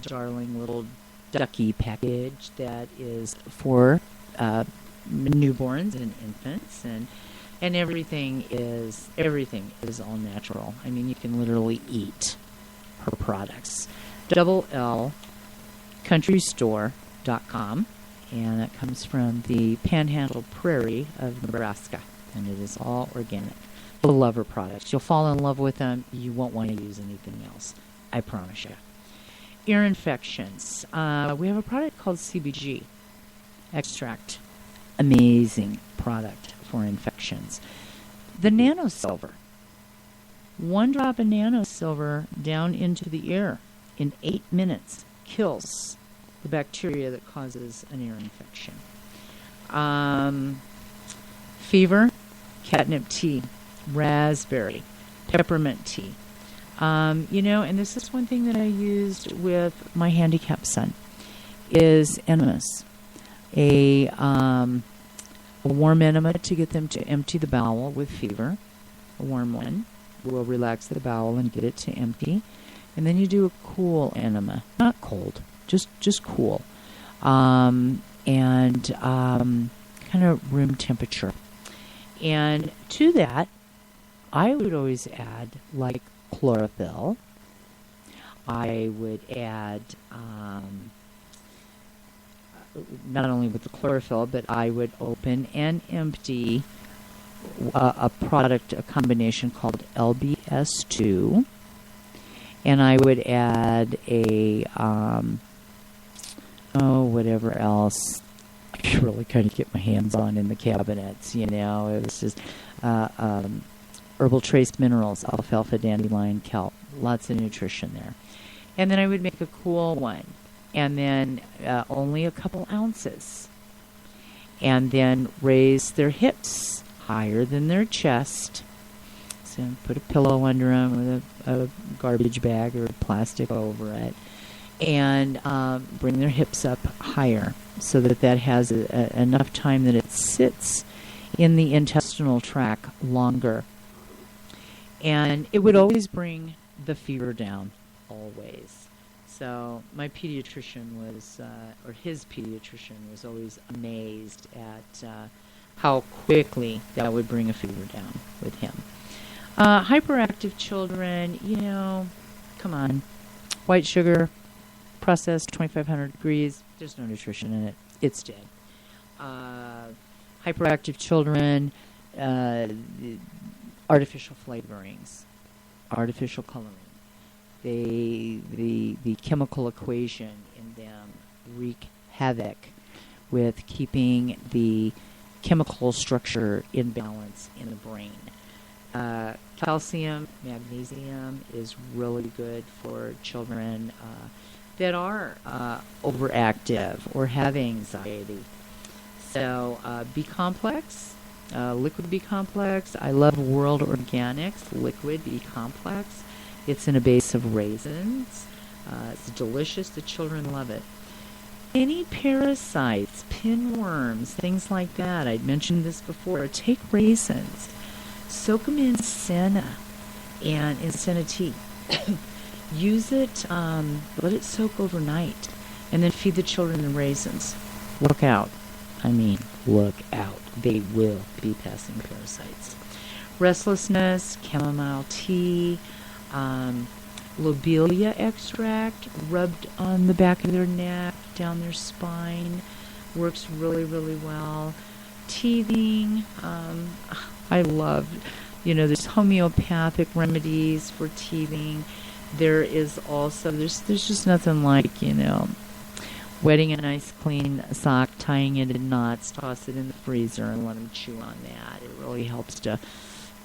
darling little ducky package that is for newborns and infants, and everything is all natural. I mean, you can literally eat her products. CountrysStore.com, and that comes from the Panhandle Prairie of Nebraska, and it is all organic. You'll love her products. You'll fall in love with them. You won't want to use anything else. I promise you. Ear infections. We have a product called CBG extract. Amazing product for infections. The nanosilver. 1 drop of nanosilver down into the ear in 8 minutes kills the bacteria that causes an ear infection. Fever, catnip tea, raspberry, peppermint tea. And this is one thing that I used with my handicapped son, is enemas. A warm enema to get them to empty the bowel with fever. A warm one will relax the bowel and get it to empty. And then you do a cool enema, not cold, just cool, and kind of room temperature. And to that, I would always add like chlorophyll. I would add not only with the chlorophyll, but I would open and empty a combination called LBS2, and I would add whatever else I really kind of get my hands on in the cabinets, It was just herbal trace minerals, alfalfa, dandelion, kelp, lots of nutrition there. And then I would make a cool one, and then only a couple ounces, and then raise their hips higher than their chest. So put a pillow under them with a garbage bag or plastic over it, and bring their hips up higher so that has enough time that it sits in the intestinal tract longer. And it would always bring the fever down, always. So my pediatrician his pediatrician was always amazed at how quickly that would bring a fever down with him. Hyperactive children, come on. White sugar, processed 2,500 degrees, there's no nutrition in it. It's dead. Hyperactive children, artificial flavorings, artificial coloring. The chemical equation in them wreak havoc with keeping the chemical structure in balance in the brain. Calcium, magnesium is really good for children that are overactive or have anxiety. So B-complex, liquid B-complex. I love World Organics liquid B-complex. It's in a base of raisins. It's delicious. The children love it. Any parasites, pinworms, things like that. I'd mentioned this before. Take raisins. Soak them in senna and in senna tea. Use it, let it soak overnight, and then feed the children the raisins. Look out. Look out. They will be passing parasites. Restlessness, chamomile tea, lobelia extract rubbed on the back of their neck, down their spine, works really, really well. Teething, I love, there's homeopathic remedies for teething. There is also, there's just nothing like, wetting a nice clean sock, tying it in knots, toss it in the freezer, and let them chew on that. It really helps to,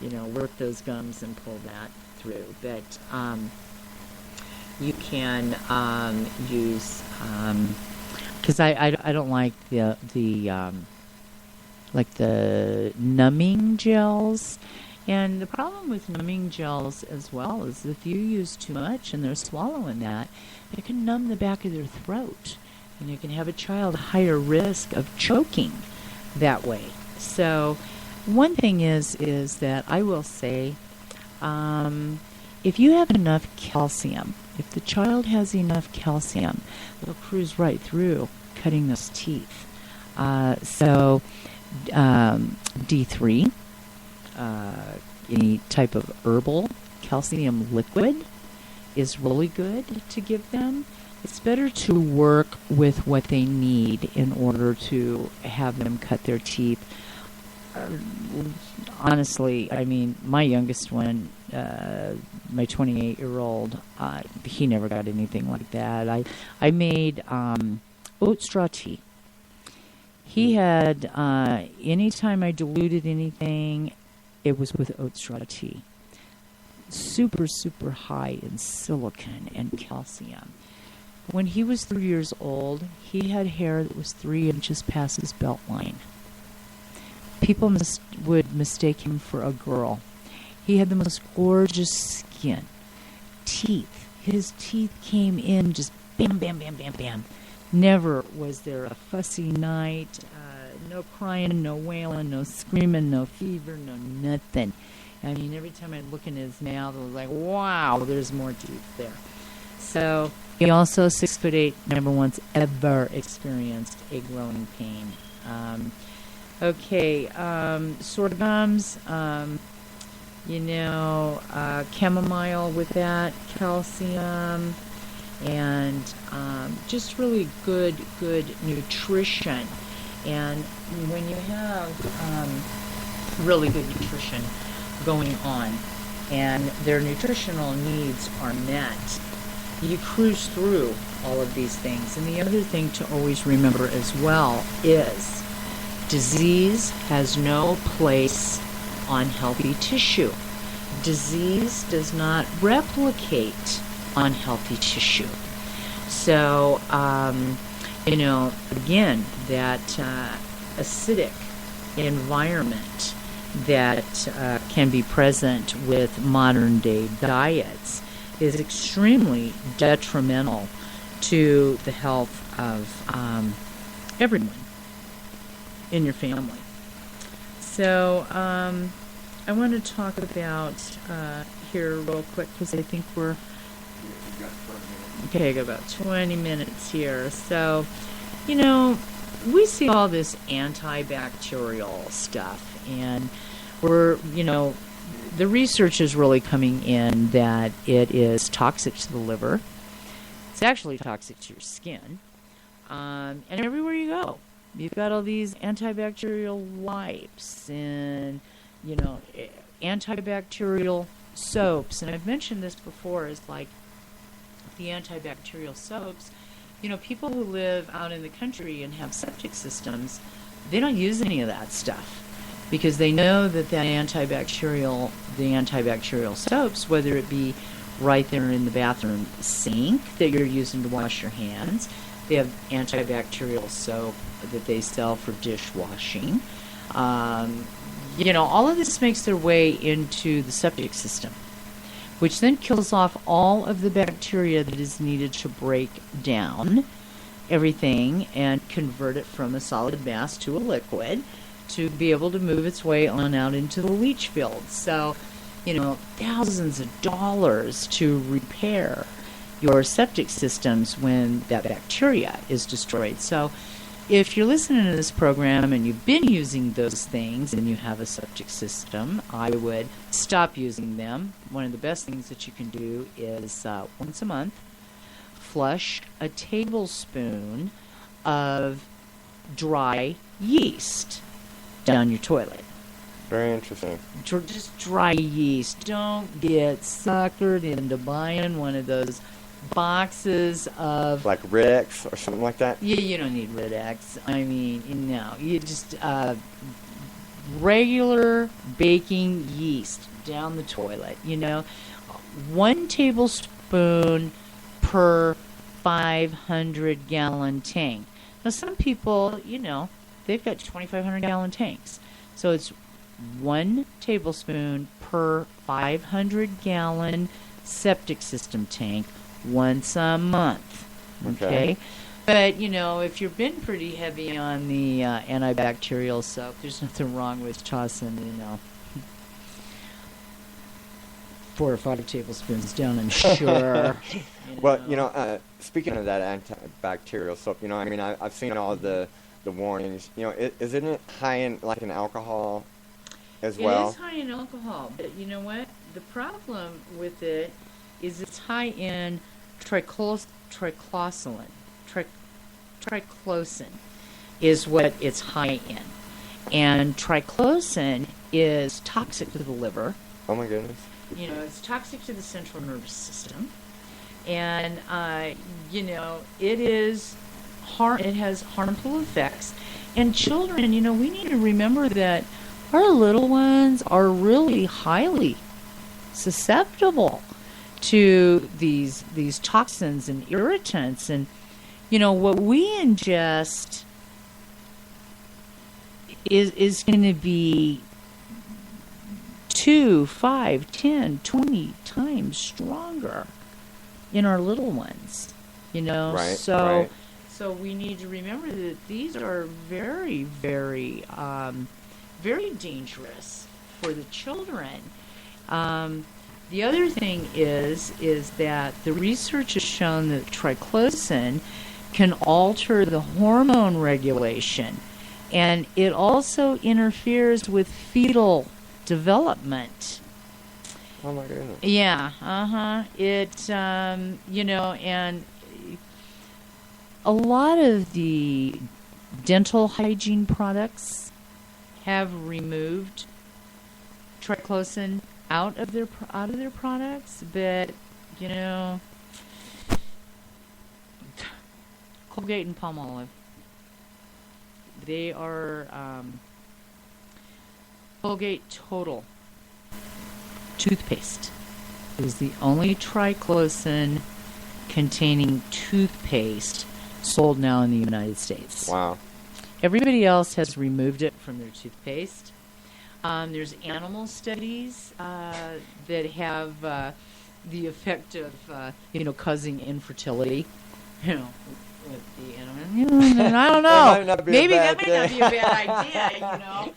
work those gums and pull that through. But you can use, because I don't like the numbing gels. And the problem with numbing gels as well is if you use too much and they're swallowing that, it can numb the back of their throat. And you can have a child higher risk of choking that way. So one thing is that I will say, if you have enough calcium, if the child has enough calcium, it'll cruise right through cutting those teeth. So D3, any type of herbal calcium liquid is really good to give them. It's better to work with what they need in order to have them cut their teeth. Honestly, I mean, my youngest one, my 28-year-old, he never got anything like that. I made oat straw tea. He had, anytime I diluted anything, it was with oat straw tea. Super, super high in silicon and calcium. When he was 3 years old, he had hair that was 3 inches past his belt line. People would mistake him for a girl. He had the most gorgeous skin. Teeth. His teeth came in just bam, bam, bam, bam, bam. Never was there a fussy night. No crying, no wailing, no screaming, no fever, no nothing. I mean, every time I'd look in his mouth, I was like, wow, there's more teeth there. So he also, 6'8", never once ever experienced a growing pain. Sore gums, chamomile with that, calcium, and just really good nutrition. And when you have really good nutrition going on and their nutritional needs are met, you cruise through all of these things. And the other thing to always remember as well is disease has no place on healthy tissue. Disease does not replicate on healthy tissue. So, again, that acidic environment that can be present with modern day diets is extremely detrimental to the health of everyone in your family. So I want to talk about here real quick because I think we're okay. I got about 20 minutes here. So, we see all this antibacterial stuff, and the research is really coming in that it is toxic to the liver. It's actually toxic to your skin. And everywhere you go, you've got all these antibacterial wipes and, antibacterial soaps. And I've mentioned this before, is like the antibacterial soaps. People who live out in the country and have septic systems, they don't use any of that stuff because they know that the antibacterial soaps, whether it be right there in the bathroom sink that you're using to wash your hands, they have antibacterial soap that they sell for dishwashing. All of this makes their way into the septic system, which then kills off all of the bacteria that is needed to break down everything and convert it from a solid mass to a liquid to be able to move its way on out into the leach field. So, thousands of dollars to repair your septic systems when that bacteria is destroyed. So if you're listening to this program and you've been using those things and you have a septic system, I would stop using them. One of the best things that you can do is once a month, flush a tablespoon of dry yeast down your toilet. Very interesting. Just dry yeast. Don't get suckered into buying one of those boxes of... Like Rid-X or something like that? Yeah, you don't need Rid-X. I mean, no. You just... regular baking yeast down the toilet, 1 tablespoon per 500-gallon tank. Now, some people, they've got 2,500-gallon tanks. So it's 1 tablespoon per 500-gallon septic system tank once a month. Okay? But, if you've been pretty heavy on the antibacterial soap, there's nothing wrong with tossing, 4 or 5 tablespoons down, I'm sure. Well, speaking of that antibacterial soap, I mean, I've seen all the warnings. Isn't it high in like in alcohol as well? It is high in alcohol, but you know what? The problem with it is it's high in triclosan. Triclosan is what it's high in. And triclosan is toxic to the liver. Oh my goodness. It's toxic to the central nervous system. And, it has harmful effects. And children, we need to remember that our little ones are really highly susceptible to these toxins and irritants. And, what we ingest is going to be 2, 5, 10, 20 times stronger in our little ones, Right, so right. so we need to remember that these are very, very, very dangerous for the children. The other thing is that the research has shown that triclosan can alter the hormone regulation, and it also interferes with fetal development. Oh my goodness. Yeah, It, and a lot of the dental hygiene products have removed triclosan out of their products, but Colgate and Palmolive, they are Colgate Total toothpaste is the only triclosan containing toothpaste sold now in the United States. Wow. Everybody else has removed it from their toothpaste. There's animal studies that have the effect of causing infertility. With the animal. I don't know. Maybe that might not be a bad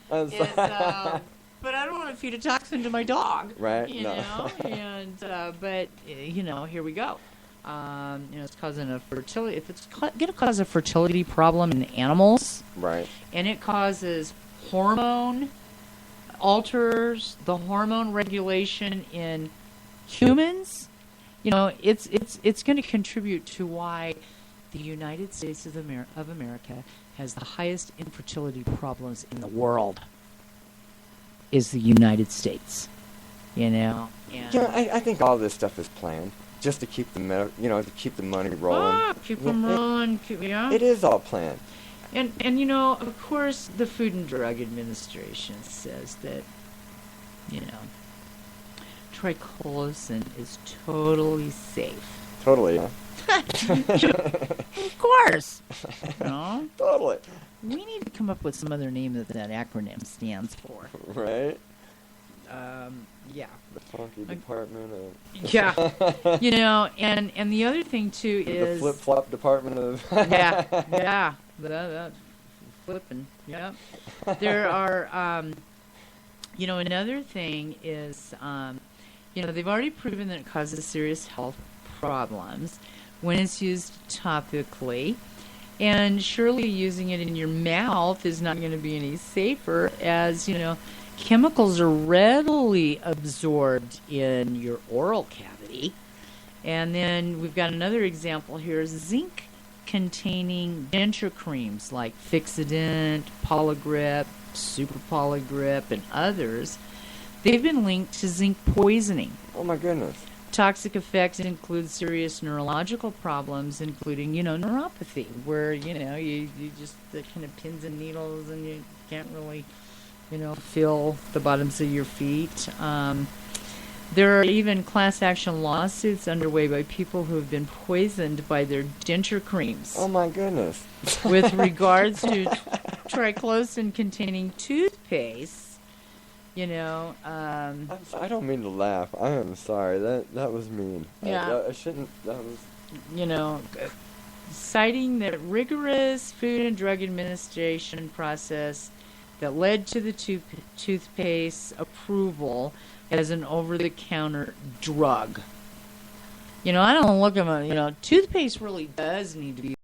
idea. But I don't want to feed a toxin to my dog. Right. And but here we go. It's causing a fertility. If it's going to cause a fertility problem in animals, Right. and it causes alters the hormone regulation in humans, it's going to contribute to why the United States of America has the highest infertility problems in the world. Is the United States, And I think all this stuff is planned just to keep the to keep the money rolling. Keep them rolling. It is all planned. And of course, the Food and Drug Administration says that triclosan is totally safe. Totally. Yeah. Of course. Totally. We need to come up with some other name that acronym stands for. Right. Yeah. The funky department of... Yeah. And the other thing, too, is... The flip-flop department of... Yeah. That's flipping. Yeah. There are, another thing is, they've already proven that it causes serious health problems when it's used topically. And surely using it in your mouth is not going to be any safer, as, chemicals are readily absorbed in your oral cavity. And then we've got another example here, zinc-containing denture creams like Fixodent, Poligrip, Super Poligrip, and others. They've been linked to zinc poisoning. Oh, my goodness. Toxic effects include serious neurological problems, including, neuropathy, where, you just the kind of pins and needles and you can't really, feel the bottoms of your feet. There are even class action lawsuits underway by people who have been poisoned by their denture creams. Oh, my goodness. With regards to triclosan-containing toothpaste, I don't mean to laugh. I am sorry. That was mean. Yeah. I shouldn't. That was. Citing the rigorous Food and Drug Administration process that led to the toothpaste approval as an over-the-counter drug. I don't look at my, toothpaste really does need to be